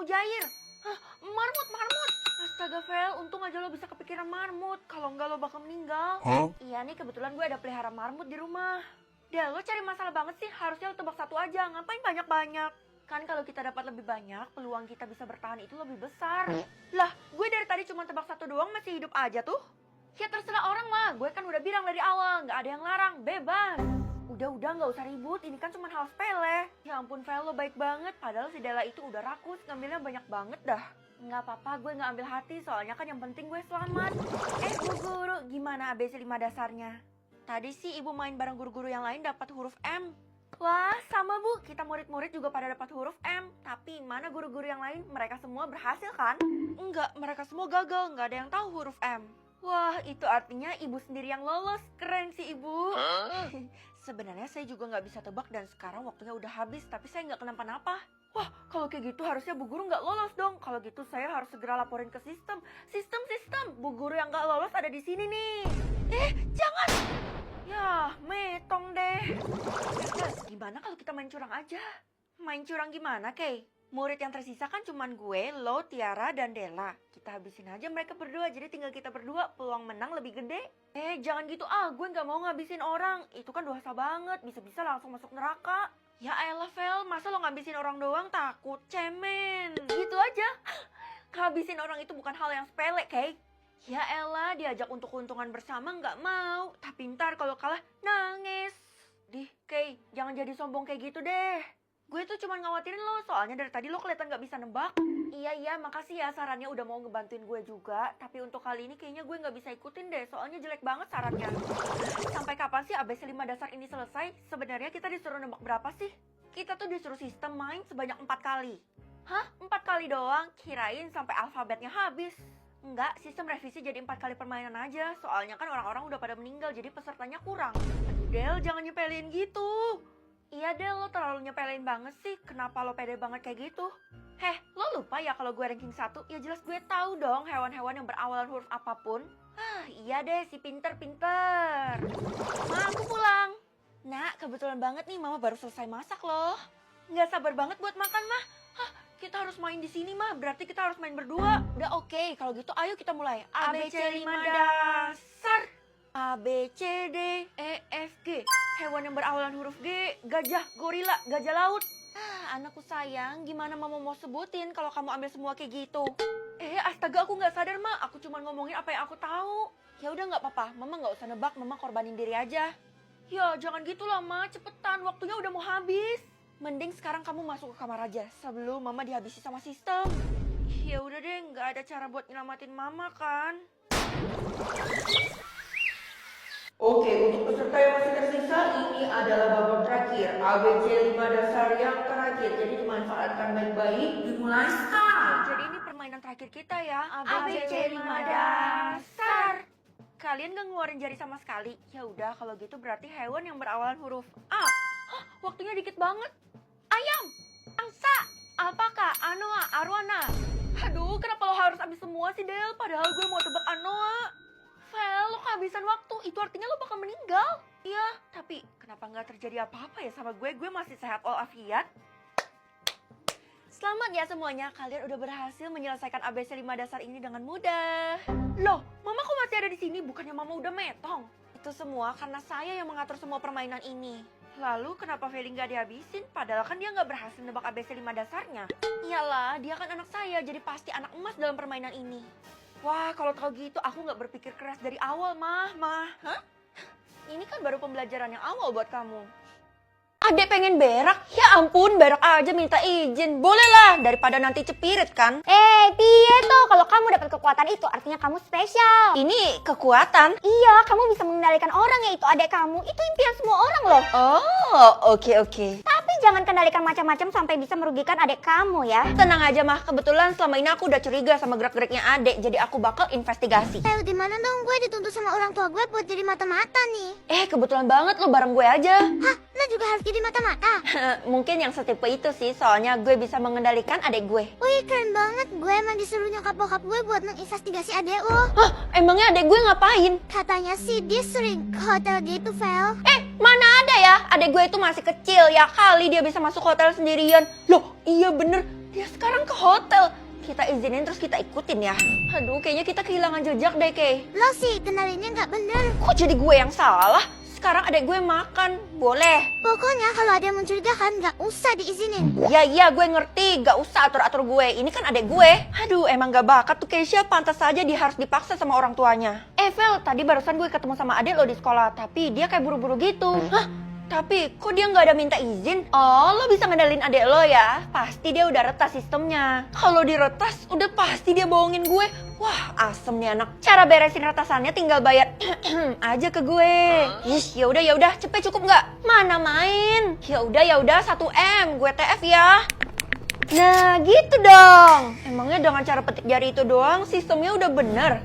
mujair. Hah, marmut. Astaga Vel, untung aja lo bisa kepikiran marmut. Kalau enggak lo bakal meninggal. Iya nih, kebetulan gue ada pelihara marmut di rumah. Dah, lo cari masalah banget sih. Harusnya lo tebak satu aja, ngapain banyak-banyak? Kan kalau kita dapat lebih banyak, peluang kita bisa bertahan itu lebih besar. Lah, gue dari tadi cuma tebak satu doang masih hidup aja tuh. Ya terserah orang lah, gue kan udah bilang dari awal, nggak ada yang larang, bebas. Udah nggak usah ribut, ini kan cuma hal sepele. Ya ampun Vel, lo baik banget, padahal si Della itu udah rakus, ngambilnya banyak banget dah. Nggak apa-apa, gue nggak ambil hati, soalnya kan yang penting gue selamat. Bu guru, gimana ABC 5 dasarnya? Tadi sih ibu main bareng guru-guru yang lain dapat huruf M. Wah, sama bu, kita murid-murid juga pada dapat huruf M. Tapi mana guru-guru yang lain, mereka semua berhasil kan? Enggak, mereka semua gagal, nggak ada yang tahu huruf M. Wah, itu artinya ibu sendiri yang lolos. Keren sih ibu. Sebenarnya saya juga nggak bisa tebak dan sekarang waktunya udah habis, tapi saya nggak kenapa-napa. Wah, kalau kayak gitu harusnya bu guru nggak lolos dong. Kalau gitu saya harus segera laporin ke sistem. Sistem, bu guru yang nggak lolos ada di sini nih. Jangan. Ya, metong deh. Gimana kalau kita main curang aja? Main curang gimana, Kay? Murid yang tersisa kan cuman gue, lo, Tiara, dan Della. Kita habisin aja mereka berdua, jadi tinggal kita berdua, peluang menang lebih gede. Jangan gitu gue nggak mau ngabisin orang. Itu kan dosa banget, bisa-bisa langsung masuk neraka. Ya elah Vel, masa lo ngabisin orang doang takut, cemen. Gitu aja. Ngabisin orang itu bukan hal yang sepele, Kay. Ya elah, diajak untuk keuntungan bersama nggak mau. Tapi ntar kalau kalah, nangis. Kay, jangan jadi sombong kayak gitu deh. Gue tuh cuma ngawatirin lo, soalnya dari tadi lo kelihatan gak bisa nebak. Iya, makasih ya sarannya udah mau ngebantuin gue juga. Tapi untuk kali ini kayaknya gue gak bisa ikutin deh, soalnya jelek banget sarannya. Sampai kapan sih ABC 5 dasar ini selesai? Sebenarnya kita disuruh nebak berapa sih? Kita tuh disuruh sistem main sebanyak 4 kali. Hah? 4 kali doang? Kirain sampai alfabetnya habis. Enggak, sistem revisi jadi 4 kali permainan aja. Soalnya kan orang-orang udah pada meninggal, jadi pesertanya kurang. Aduh Del, jangan nyepelin gitu. Iya Del, lo terlalu nyepelin banget sih. Kenapa lo pede banget kayak gitu? Lo lupa ya kalau gue ranking 1? Ya jelas gue tahu dong hewan-hewan yang berawalan huruf apapun. Iya deh, si pinter. Ma, aku pulang. Nak, kebetulan banget nih mama baru selesai masak loh. Nggak sabar banget buat makan, mah. Kita harus main di sini, mah. Berarti kita harus main berdua. Udah oke, kalau gitu ayo kita mulai. ABC 5 dasar. A, B, C, D, E, F, G. Hewan yang berawalan huruf G. Gajah, gorila, gajah laut. Anakku sayang, gimana mama mau sebutin kalau kamu ambil semua kayak gitu? Astaga, aku nggak sadar, Ma. Aku cuma ngomongin apa yang aku tahu. Ya udah nggak apa-apa, mama nggak usah nebak, mama korbanin diri aja. Ya, jangan gitu lah, Ma. Cepetan, waktunya udah mau habis. Mending sekarang kamu masuk ke kamar aja sebelum mama dihabisi sama sistem. Ya udah deh, nggak ada cara buat nyelamatin mama kan? Oke, untuk peserta yang masih tersisa, ini adalah babak terakhir. ABC 5 dasar yang terakhir. Jadi dimanfaatkan baik-baik. Dimulai sekarang. Jadi ini permainan terakhir kita ya. ABC 5 dasar. Kalian gak ngeluarin jari sama sekali? Ya udah, kalau gitu berarti hewan yang berawalan huruf A. Waktunya dikit banget. Ayam, angsa, alpaka, anoa, arwana. Aduh, kenapa lo harus habis semua sih, Del? Padahal gue mau tebak anoa. Vel, lo kehabisan waktu, itu artinya lo bakal meninggal. Iya, tapi kenapa nggak terjadi apa-apa ya sama gue? Gue masih sehat walafiat. Selamat ya semuanya, kalian udah berhasil menyelesaikan ABC 5 dasar ini dengan mudah. Loh, mama kok masih ada di sini? Bukannya mama udah metong? Itu semua karena saya yang mengatur semua permainan ini. Lalu kenapa Feli nggak dihabisin? Padahal kan dia nggak berhasil nebak ABC 5 dasarnya. Iyalah, dia kan anak saya, jadi pasti anak emas dalam permainan ini. Wah, kalau tahu gitu aku nggak berpikir keras dari awal, Mah. Ini kan baru pembelajaran yang awal buat kamu. Adek pengen berak? Ya ampun, berak aja minta izin. Boleh lah, daripada nanti cepirit kan. Piye tuh, kalau kamu dapat kekuatan itu artinya kamu spesial. Ini kekuatan? Iya, kamu bisa mengendalikan orang, yaitu adek kamu. Itu impian semua orang loh. Oh, oke. Tapi jangan kendalikan macam-macam sampai bisa merugikan adek kamu ya. Tenang aja, Mah. Kebetulan selama ini aku udah curiga sama gerak-geriknya adek, jadi aku bakal investigasi. Di mana dong gue dituntut sama orang tua gue buat jadi mata-mata nih. Kebetulan banget lo bareng gue aja. Hah, lo juga harus jadi mata-mata? Mungkin yang setipe itu sih, soalnya gue bisa mengendalikan adek gue. Wih, keren banget. Gue emang disuruh nyokap bokap gue buat menginvestigasi adek lo. Hah, emangnya adek gue ngapain? Katanya sih dia sering ke hotel gitu, Vel. Mana ada ya, adek gue itu masih kecil, ya kali dia bisa masuk hotel sendirian. Loh, iya bener, dia sekarang ke hotel. Kita izinin terus kita ikutin ya. Aduh, kayaknya kita kehilangan jejak deh, Kay. Lo sih kenalinnya nggak bener. Kok jadi gue yang salah? Sekarang adek gue makan, boleh. Pokoknya kalau ada yang mencurigakan nggak usah diizinin. Ya, gue ngerti, gak usah atur-atur gue. Ini kan adek gue. Aduh, emang gak bakat tuh Keisha, pantas saja dia harus dipaksa sama orang tuanya. Vel, tadi barusan gue ketemu sama adek lo di sekolah, tapi dia kayak buru-buru gitu. Hah? Tapi kok dia nggak ada minta izin? Oh, lo bisa ngendalin adek lo ya? Pasti dia udah retas sistemnya. Kalau diretas, udah pasti dia bohongin gue. Wah, asem nih anak. Cara beresin retasannya tinggal bayar aja ke gue. Ish, ya udah, cepet cukup nggak? Mana main? Ya udah, 1 M, gue TF ya. Nah, gitu dong. Emangnya dengan cara petik jari itu doang sistemnya udah bener?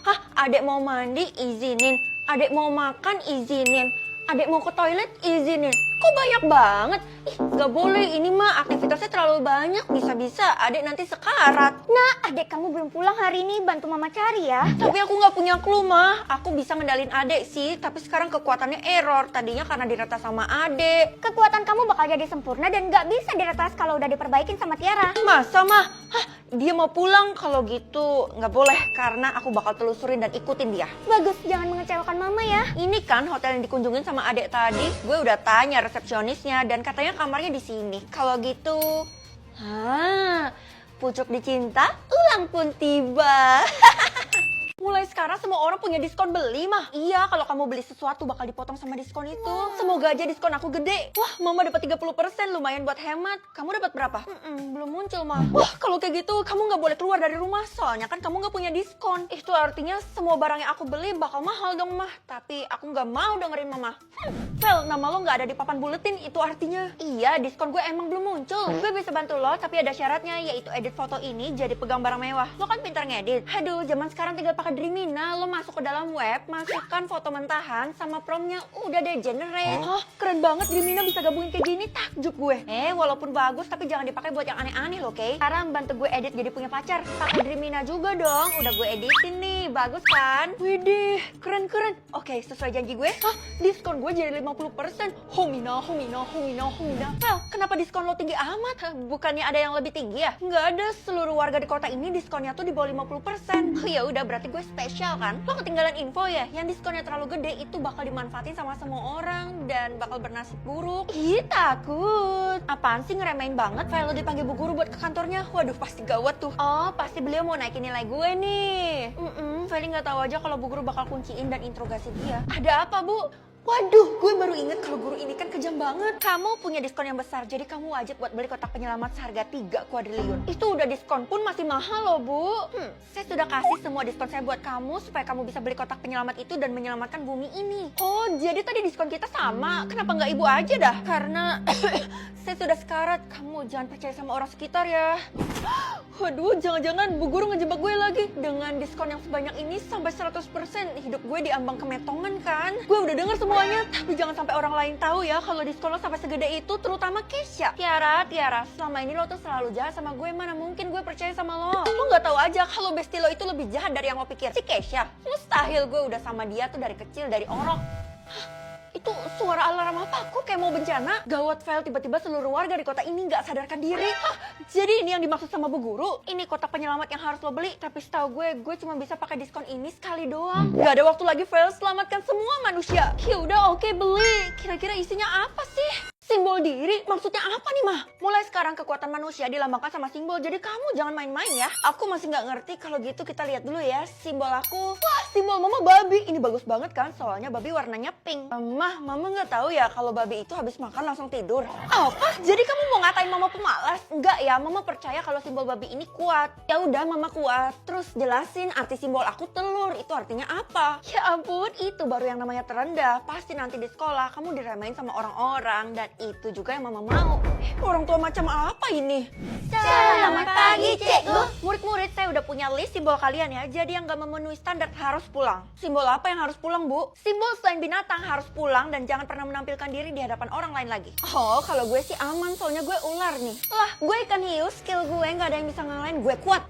Hah, adek mau mandi izinin, adek mau makan izinin, adek mau ke toilet izinin. Kok banyak banget? Ih, gak boleh, ini mah aktivitasnya terlalu banyak. Bisa-bisa adek nanti sekarat. Nah, adek kamu belum pulang hari ini, bantu mama cari ya. Tapi aku gak punya clue, mah. Aku bisa ngendalin adek sih, tapi sekarang kekuatannya error. Tadinya karena diretas sama adek. Kekuatan kamu bakal jadi sempurna dan gak bisa diretas kalau udah diperbaikin sama Tiara. Masa, mah? Hah, dia mau pulang? Kalau gitu gak boleh, karena aku bakal telusurin dan ikutin dia. Bagus, jangan mengecewakan mama ya. Ini kan hotel yang dikunjungin sama adek tadi. Gue udah tanya resepsionisnya dan katanya kamarnya di sini. Kalau gitu, pucuk dicinta, ulang pun tiba. Mulai sekarang semua orang punya diskon beli, mah. Iya, kalau kamu beli sesuatu bakal dipotong sama diskon itu. Semoga aja diskon aku gede. Wah, mama dapat 30%, lumayan buat hemat. Kamu dapat berapa? Belum muncul, mah. Wah, kalau kayak gitu kamu nggak boleh keluar dari rumah, soalnya kan kamu nggak punya diskon. Itu artinya semua barang yang aku beli bakal mahal dong, mah. Tapi aku nggak mau dengerin mama. Vel, nama lo nggak ada di papan buletin, itu artinya iya, diskon gue emang belum muncul. Gue bisa bantu lo, tapi ada syaratnya, yaitu edit foto ini jadi pegang barang mewah. Lo kan pintar ngedit. Aduh, zaman sekarang tinggal pakai Dreamina, lo masuk ke dalam web, masukkan foto mentahan sama promnya, udah deh generate. Hah, keren banget Dreamina bisa gabungin kayak gini, takjub gue. Walaupun bagus tapi jangan dipakai buat yang aneh-aneh loh, Kay. Sekarang bantu gue edit jadi punya pacar, pakai Dreamina juga dong. Udah gue editin nih, bagus kan? Widih, keren-keren. Oke, sesuai janji gue. Hah, diskon gue jadi 50%. Homina. Well, kenapa diskon lo tinggi amat? Hah, bukannya ada yang lebih tinggi ya? Nggak ada, seluruh warga di kota ini diskonnya tuh di bawah 50%. Ya udah, berarti gue spesial kan? Lo ketinggalan info ya? Yang diskonnya terlalu gede itu bakal dimanfaatin sama semua orang dan bakal bernasib buruk. Ih, takut. Apaan sih ngeremehin banget? File lo dipanggil bu guru buat ke kantornya. Waduh, pasti gawat tuh. Oh, pasti beliau mau naikin nilai gue nih. Feli nggak tahu aja kalau bu guru bakal kunciin dan interogasi dia. Ada apa, Bu? Waduh, gue baru inget kalau guru ini kan kejam banget. Kamu punya diskon yang besar, jadi kamu wajib buat beli kotak penyelamat seharga 3 kuadriliun. Itu udah diskon pun masih mahal loh, Bu. Saya sudah kasih semua diskon saya buat kamu supaya kamu bisa beli kotak penyelamat itu dan menyelamatkan bumi ini. Oh, jadi tadi diskon kita sama. Kenapa nggak ibu aja dah? Karena saya sudah sekarat. Kamu jangan percaya sama orang sekitar ya. Waduh, jangan-jangan bu guru ngejebak gue lagi. Dengan diskon yang sebanyak ini sampai 100%, hidup gue diambang kemetongan kan? Gue udah denger semuanya, tapi jangan sampai orang lain tahu ya kalau diskon lo sampai segede itu, terutama Keisha. Tiara, selama ini lo tuh selalu jahat sama gue, mana mungkin gue percaya sama lo. Lo nggak tahu aja kalau bestie lo itu lebih jahat dari yang lo pikir. Si Keisha, mustahil gue udah sama dia tuh dari kecil, dari orok. Itu suara alarm apa? Kok kayak mau bencana? Gawat, Vel, tiba-tiba seluruh warga di kota ini nggak sadarkan diri. Hah, jadi ini yang dimaksud sama bu guru? Ini kotak penyelamat yang harus lo beli, tapi setahu gue cuma bisa pakai diskon ini sekali doang. Gak ada waktu lagi, Vel, selamatkan semua manusia. Ya udah, oke, beli. Kira-kira isinya apa sih? Simbol diri? Maksudnya apa nih, Mah? Mulai sekarang kekuatan manusia dilambangkan sama simbol, jadi kamu jangan main-main ya. Aku masih nggak ngerti, kalau gitu kita lihat dulu ya simbol aku. Wah, simbol mama babi. Ini bagus banget kan, soalnya babi warnanya pink. Mama nggak tahu ya kalau babi itu habis makan langsung tidur. Apa? Jadi kamu mau ngatain mama pemalas? Enggak ya, mama percaya kalau simbol babi ini kuat. Ya udah, mama kuat. Terus jelasin arti simbol aku telur, itu artinya apa? Ya ampun, itu baru yang namanya terendah. Pasti nanti di sekolah kamu diremehin sama orang-orang, dan itu juga yang mama mau. Orang tua macam apa ini? Selamat pagi, Cikgu. Murid-murid, saya udah punya punya list simbol kalian ya. Jadi yang gak memenuhi standar harus pulang. Simbol apa yang harus pulang, Bu? Simbol selain binatang harus pulang dan jangan pernah menampilkan diri di hadapan orang lain lagi. Oh, kalau gue sih aman soalnya gue ular nih. Lah, gue ikan hiu, skill gue gak ada yang bisa ngalahin, gue kuat.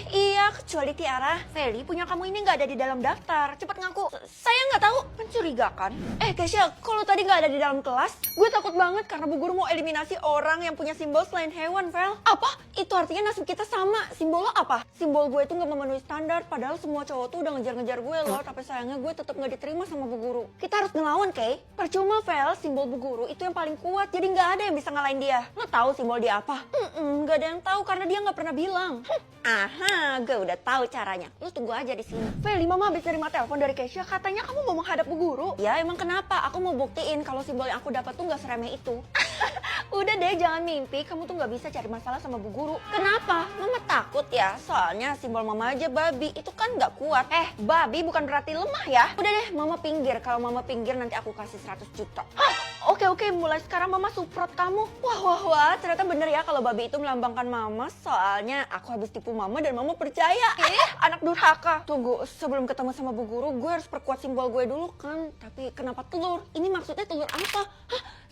Iya, kecuali Tiara. Feli, punya kamu ini gak ada di dalam daftar. Cepet ngaku. Saya nggak tahu. Mencurigakan. Kesha, kalau tadi nggak ada di dalam kelas, gue takut banget karena Bu Guru mau eliminasi orang yang punya simbol selain hewan, Vel. Apa? Itu artinya nasib kita sama. Simbol lo apa? Simbol gue itu nggak memenuhi standar, padahal semua cowok tuh udah ngejar-ngejar gue loh. Tapi sayangnya gue tetap nggak diterima sama Bu Guru. Kita harus ngelawan, Kay. Percuma, Vel. Simbol Bu Guru itu yang paling kuat, jadi nggak ada yang bisa ngalahin dia. Lo tahu simbol dia apa? Nggak ada yang tahu karena dia nggak pernah bilang. Aha, gue udah tahu caranya. Lu tunggu aja di sini. Feli, Mama habis terima telepon dari Kesha. Katanya kamu mau menghadap Bu Guru. Ya, emang kenapa? Aku mau buktiin kalau simbol yang aku dapat tuh nggak seremeh itu. Udah deh, jangan mimpi. Kamu tuh nggak bisa cari masalah sama Bu Guru. Kenapa? Mama takut ya. Soalnya simbol Mama aja babi. Itu kan nggak kuat. Babi bukan berarti lemah ya. Udah deh, Mama pinggir. Kalau Mama pinggir nanti aku kasih 100 juta. Oke, mulai sekarang Mama support kamu. Wah, ternyata bener ya kalau babi itu melambangkan Mama. Soalnya aku habis tipu Mama dan Mama percaya. Anak durhaka. Tunggu, sebelum ketemu sama Bu Guru, gue harus perkuat simbol gue dulu kan. Tapi kenapa telur? Ini maksudnya telur apa?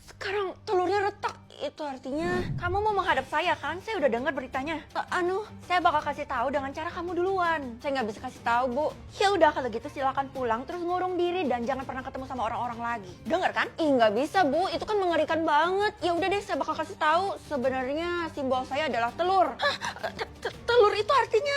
Sekarang telurnya retak. Itu artinya kamu mau menghadap saya kan? Saya udah dengar beritanya. Saya bakal kasih tahu dengan cara kamu duluan. Saya nggak bisa kasih tahu, Bu. Ya udah kalau gitu silakan pulang terus ngurung diri dan jangan pernah ketemu sama orang-orang lagi. Dengar kan? Nggak bisa, Bu. Itu kan mengerikan banget. Ya udah deh, saya bakal kasih tahu. Sebenarnya simbol saya adalah telur. Telur itu artinya